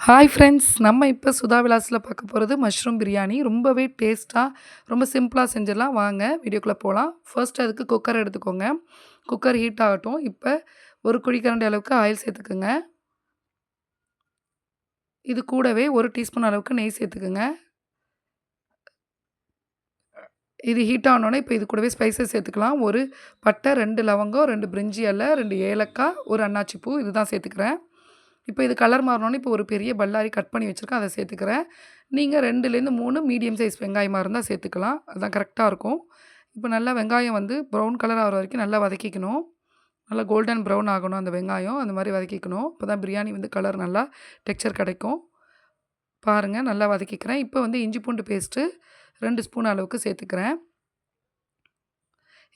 Hi friends! நம்ம இப்போ சுதா விலாஸில பார்க்க போகிறது மஷ்ரூம் பிரியாணி. ரொம்பவே டேஸ்ட்டா, ரொம்ப சிம்பிளா செஞ்சிடலாம். வாங்க வீடியோக்குள்ள போலாம். ஃபர்ஸ்ட் அதுக்கு குக்கர் எடுத்துக்கோங்க. குக்கர் ஹீட் ஆகட்டும். இப்போ ஒரு குழிக்கரண்டி அளவுக்கு ஆயில் சேர்த்துக்குங்க. இது கூடவே 1 டீஸ்பூன் அளவுக்கு நெய் சேர்த்துக்குங்க. இது ஹீட் ஆனோனே இப்போ இது கூடவே ஸ்பைசஸ் சேர்த்துக்கலாம். ஒரு பட்டை, 2 லவங்கம், 2 பிரிஞ்சி இலை, 2 ஏலக்காய், 1 அன்னாச்சி பூ இதுதான் சேர்த்துக்கிறேன். இப்போ இது கலர் மாறினோனே இப்போ ஒரு பெரிய பல்லாரி கட் பண்ணி வச்சுருக்கேன். அதை சேர்த்துக்கிறேன். நீங்கள் 2லேருந்து 3 மீடியம் சைஸ் வெங்காயமா இருந்தால் சேர்த்துக்கலாம். அதுதான் கரெக்ட்டா இருக்கும். இப்போ நல்லா வெங்காயம் வந்து ப்ரவுன் கலர் ஆகுற வரைக்கும் நல்லா வதக்கிக்கணும். நல்லா கோல்டன் ப்ரவுன் ஆகணும் அந்த வெங்காயம். அந்த மாரி வதக்கிக்கணும். அப்போ தான் பிரியாணி வந்து கலர் நல்லா டெக்ஸ்சர் கிடைக்கும். பாருங்கள் நல்லா வதக்கிக்கிறேன். இப்போ வந்து இஞ்சி பூண்டு பேஸ்ட்டு 2 ஸ்பூன் அளவுக்கு சேர்த்துக்கிறேன்.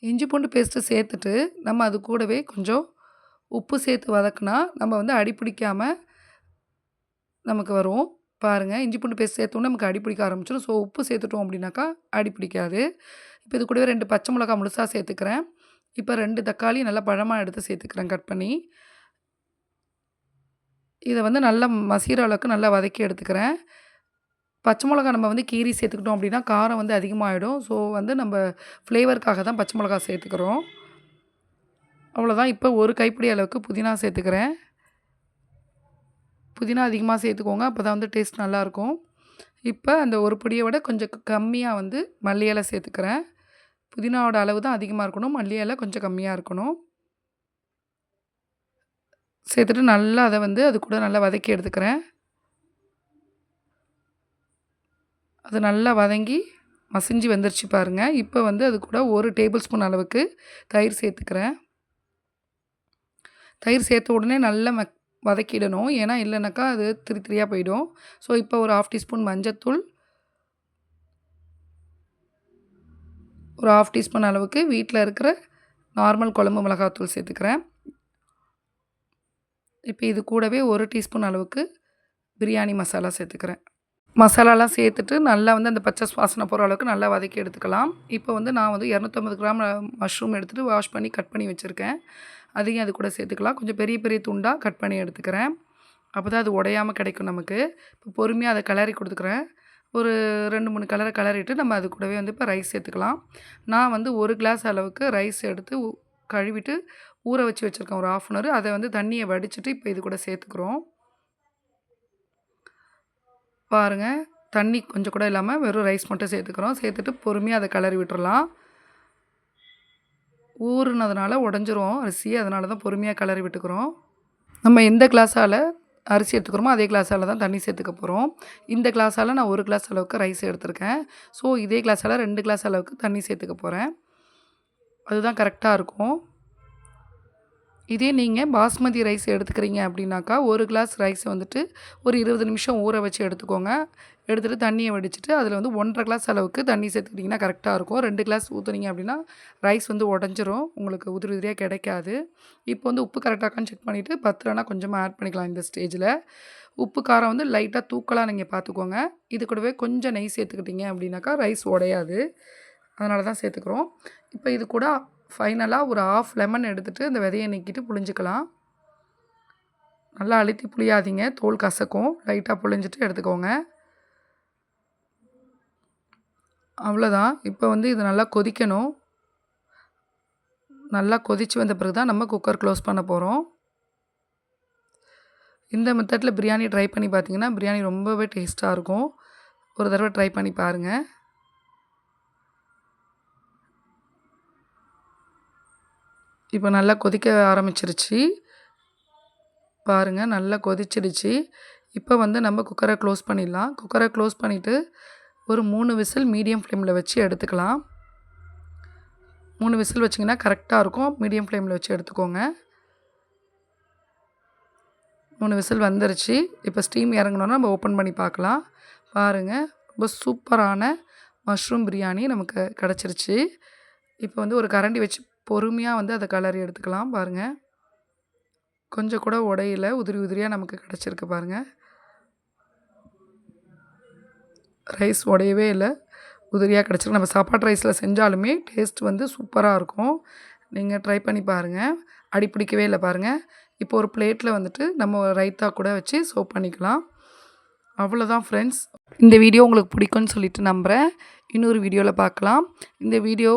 இஞ்சி பூண்டு பேஸ்ட்டு சேர்த்துட்டு நம்ம அது கூடவே கொஞ்சம் உப்பு சேர்த்து வதக்குனா நம்ம வந்து அடி பிடிக்காம நமக்கு வரும். பாருங்கள் இஞ்சி பூண்டு பேஸ்ட் சேர்த்தோன்னே நமக்கு அடி பிடிக்க ஆரம்பிச்சிடும். ஸோ உப்பு சேர்த்துட்டோம் அப்படின்னாக்கா அடி பிடிக்காது. இப்போ இது கூடவே 2 பச்சை மிளகாய் முழுசா சேர்த்துக்கிறேன். இப்போ 2 தக்காளி நல்லா பழமா எடுத்து சேர்த்துக்கிறேன் கட் பண்ணி. இதை வந்து நல்லா மசிகிற அளவுக்கு நல்லா வதக்கி எடுத்துக்கிறேன். பச்சை மிளகா நம்ம வந்து கீறி சேர்த்துக்கிட்டோம் அப்படின்னா காரம் வந்து அதிகமாகிடும். ஸோ வந்து நம்ம ஃப்ளேவருக்காக தான் பச்சை மிளகா சேர்த்துக்கிறோம். அவ்வளோதான். இப்போ ஒரு கைப்பிடி அளவுக்கு புதினா சேர்த்துக்கிறேன். புதினா அதிகமாக சேர்த்துக்கோங்க. அப்போ தான் வந்து டேஸ்ட் நல்லாயிருக்கும். இப்போ அந்த ஒரு பொடியை விட கொஞ்சம் கம்மியாக வந்து மல்லி இலை சேர்த்துக்கிறேன். புதினாவோட அளவு தான் அதிகமாக இருக்கணும். மல்லி இலை கொஞ்சம் கம்மியாக இருக்கணும். சேர்த்துட்டு நல்லா அதை வந்து அது கூட நல்லா வதக்கி எடுத்துக்கிறேன். அது நல்லா வதங்கி மசிஞ்சு வந்துருச்சு பாருங்கள். இப்போ வந்து அது கூட 1 டேபிள் ஸ்பூன் அளவுக்கு தயிர் சேர்த்துக்கிறேன். தயிர் சேர்த்த உடனே நல்லா வதக்கிடணும். ஏன்னா இல்லைனாக்கா அது திரி திரியாக போயிடும். ஸோ இப்போ ஒரு 1/2 டீஸ்பூன் மஞ்சத்தூள், ஒரு 1/2 டீஸ்பூன் அளவுக்கு வீட்டில் இருக்கிற நார்மல் குழம்பு மிளகாத்தூள் சேர்த்துக்கிறேன். இப்போ இது கூடவே 1 டீஸ்பூன் அளவுக்கு பிரியாணி மசாலா சேர்த்துக்கிறேன். மசாலாலாம் சேர்த்துட்டு நல்லா வந்து அந்த பச்சை வாசனை போகிற அளவுக்கு நல்லா வதக்கி எடுத்துக்கலாம். இப்போ வந்து நான் வந்து 250 கிராம் மஷ்ரூம் எடுத்துகிட்டு வாஷ் பண்ணி கட் பண்ணி வச்சுருக்கேன். அதையும் அது கூட சேர்த்துக்கலாம். கொஞ்சம் பெரிய பெரிய துண்டாக கட் பண்ணி எடுத்துக்கிறேன். அப்போ தான் அது உடையாமல் கிடைக்கும் நமக்கு. இப்போ பொறுமையாக அதை கிளறி கொடுத்துக்கிறேன். ஒரு 2, 3 கிளறிட்டு நம்ம அது கூடவே வந்து இப்போ ரைஸ் சேர்த்துக்கலாம். நான் வந்து 1 கிளாஸ் அளவுக்கு ரைஸ் எடுத்து கழுவிட்டு ஊற வச்சுருக்கேன் ஒரு 1/2 அன் ஹவர். அதை வந்து தண்ணியை வடிச்சிட்டு இப்போ இது கூட சேர்த்துக்கிறோம். பாருங்கள் தண்ணி கொஞ்சம் கூட இல்லாமல் வெறும் ரைஸ் மட்டும் சேர்த்துக்கிறோம். சேர்த்துட்டு பொறுமையாக அதை கிளறி விட்டுறலாம். ஊறுனதுனால உடஞ்சிரும் அரிசி. அதனால தான் பொறுமையாக கிளறி விட்டுக்கிறோம். நம்ம எந்த கிளாஸால் அரிசி எடுத்துக்கிறோமோ அதே கிளாஸால் தான் தண்ணி சேர்த்துக்க போகிறோம். இந்த கிளாஸால் நான் 1 கிளாஸ் அளவுக்கு ரைஸ் எடுத்திருக்கேன். ஸோ இதே கிளாஸால் 2 கிளாஸ் அளவுக்கு தண்ணி சேர்த்துக்க போகிறேன். அதுதான் கரெக்டாக இருக்கும். இதே நீங்கள் பாஸ்மதி ரைஸ் எடுத்துக்கிறீங்க அப்படின்னாக்கா 1 கிளாஸ் ரைஸை வந்துட்டு ஒரு 20 நிமிஷம் ஊற வச்சு எடுத்துக்கோங்க. எடுத்துகிட்டு தண்ணியை வடிச்சிட்டு அதில் வந்து 1 1/2 கிளாஸ் அளவுக்கு தண்ணி சேர்த்துக்கிட்டிங்கன்னா கரெக்டாக இருக்கும். 2 கிளாஸ் ஊற்றுனீங்க அப்படின்னா ரைஸ் வந்து உடஞ்சிரும். உங்களுக்கு உதிரி உதிரியாக கிடைக்காது. இப்போ வந்து உப்பு கரெக்டாக இருக்கான்னு செக் பண்ணிவிட்டு பத்தலைனா கொஞ்சமாக ஆட் பண்ணிக்கலாம் இந்த ஸ்டேஜில். உப்பு காரம் வந்து லைட்டாக தூக்கலாக நீங்கள் பார்த்துக்கோங்க. இது கூடவே கொஞ்சம் நெய் சேர்த்துக்கிட்டிங்க அப்படின்னாக்கா ரைஸ் உடையாது. அதனால தான் சேர்த்துக்கிறோம். இப்போ இது கூட ஃபைனலாக ஒரு 1/2 லெமன் எடுத்துகிட்டு அந்த விதையை நீக்கிட்டு புழிஞ்சிக்கலாம். நல்லா அழுத்தி புளியாதீங்க, தோல் கசக்கும். லைட்டாக புழிஞ்சிட்டு எடுத்துக்கோங்க. அவ்வளோதான். இப்போ வந்து இது நல்லா கொதிக்கணும். நல்லா கொதித்து வந்த பிறகு தான் நம்ம குக்கர் க்ளோஸ் பண்ண போகிறோம். இந்த மெத்தடில் பிரியாணி ட்ரை பண்ணி பார்த்தீங்கன்னா பிரியாணி ரொம்பவே டேஸ்ட்டாக இருக்கும். ஒரு தடவை ட்ரை பண்ணி பாருங்கள். இப்போ நல்லா கொதிக்க ஆரம்பிச்சிருச்சு. பாருங்கள் நல்லா கொதிச்சிடுச்சு. இப்போ வந்து நம்ம குக்கரை க்ளோஸ் பண்ணிடலாம். குக்கரை க்ளோஸ் பண்ணிவிட்டு ஒரு 3 விசில் மீடியம் ஃப்ளேமில் வச்சு எடுத்துக்கலாம். 3 விசில் வச்சிங்கன்னா கரெக்டாக இருக்கும். மீடியம் ஃப்ளேமில் வச்சு எடுத்துக்கோங்க. 3 விசில் வந்துருச்சு. இப்போ ஸ்டீம் இறங்கினோன்னா நம்ம ஓப்பன் பண்ணி பார்க்கலாம். பாருங்கள் ரொம்ப சூப்பரான மஷ்ரூம் பிரியாணி நமக்கு கிடச்சிருச்சு. இப்போ வந்து ஒரு கரண்டி வச்சு பொறுமையாக வந்து அதை கிளறி எடுத்துக்கலாம். பாருங்கள் கொஞ்சம் கூட உடையில உதிரி உதிரியாக நமக்கு கிடச்சிருக்கு பாருங்கள். ரைஸ் உடையவே இல்லை, உதிரியாக கிடச்சிருக்கு. நம்ம சாப்பாட்டு ரைஸில் செஞ்சாலுமே டேஸ்ட் வந்து சூப்பராக இருக்கும். நீங்கள் ட்ரை பண்ணி பாருங்கள். அடி பிடிக்கவே இல்லை பாருங்கள். இப்போ ஒரு பிளேட்டில் வந்துட்டு நம்ம ரைத்தா கூட வச்சு சர்வ் பண்ணிக்கலாம். அவ்வளோதான் ஃப்ரெண்ட்ஸ். இந்த வீடியோ உங்களுக்கு பிடிக்கும்னு சொல்லிட்டு நம்புகிறேன். இன்னொரு வீடியோவில் பார்க்கலாம். இந்த வீடியோ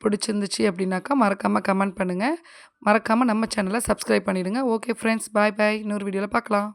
பிடிச்சிருந்துச்சு அப்படின்னாக்கா மறக்காமல் கமெண்ட் பண்ணுங்கள். மறக்காமல் நம்ம சேனலை சப்ஸ்கிரைப் பண்ணிவிடுங்க. ஓகே ஃப்ரெண்ட்ஸ், பாய் பாய். இன்னொரு வீடியோவில் பார்க்கலாம்.